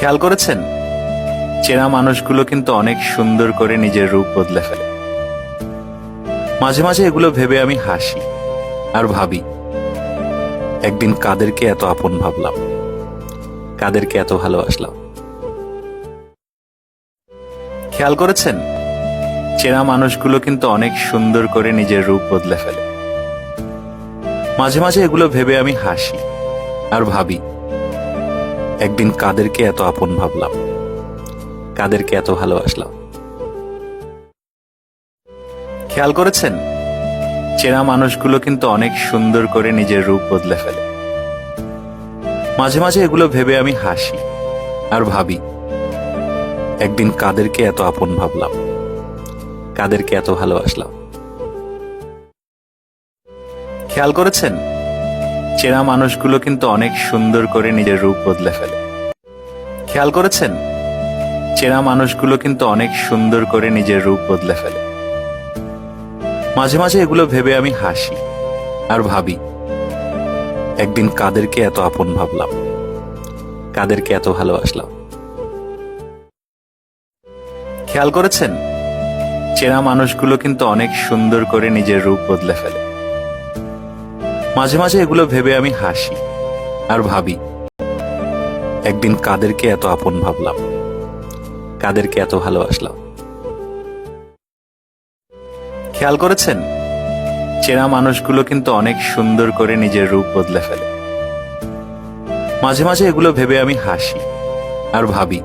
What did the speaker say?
খেয়াল করেছেন, চেনা মানুষগুলো কিন্তু অনেক সুন্দর করে নিজের রূপ বদলে ফেলে। মাঝে মাঝে এগুলো ভেবে আমি হাসি আর ভাবি, একদিন কাদেরকে এত আপন ভাবলাম, কাদেরকে এত ভালোবাসলাম। খেয়াল করেছেন, চেনা মানুষগুলো কিন্তু অনেক সুন্দর করে নিজের রূপ বদলে ফেলে। মাঝে মাঝে এগুলো ভেবে আমি হাসি আর ভাবি, একদিন কাদেরকে এত আপন ভাবলাম, কাদেরকে এত ভালোবাসলাম। খেয়াল করেছেন, চেনা মানুষগুলো কিন্তু অনেক সুন্দর করে নিজের রূপ বদলে ফেলে। মাঝে মাঝে এগুলো ভেবে আমি হাসি আর ভাবি, একদিন কাদেরকে এত আপন ভাবলাম, কাদেরকে এত ভালোবাসলাম। খেয়াল করেছেন, চেনা মানুষগুলো কিন্তু অনেক সুন্দর করে নিজের রূপ বদলে ফেলে। খেয়াল করেছেন, চেনা মানুষগুলো কিন্তু অনেক সুন্দর করে নিজের রূপ বদলে ফেলে। মাঝে মাঝে এগুলো ভেবে আমি হাসি আর ভাবি, একদিন কাদেরকে এত আপন ভাবলাম, কাদেরকে এত ভালোবাসলাম। খেয়াল করেছেন, চেনা মানুষগুলো কিন্তু অনেক সুন্দর করে নিজের রূপ বদলে ফেলে। মাঝে মাঝে এগুলো ভেবে আমি হাসি আর ভাবি, একদিন কাদেরকে এত আপন ভাবলাম, কাদেরকে এত ভালোবাসলাম। খেয়াল করেছেন, চেনা মানুষগুলো কিন্তু অনেক সুন্দর করে নিজের রূপ বদলে ফেলে। মাঝে মাঝে এগুলো ভেবে আমি হাসি আর ভাবি,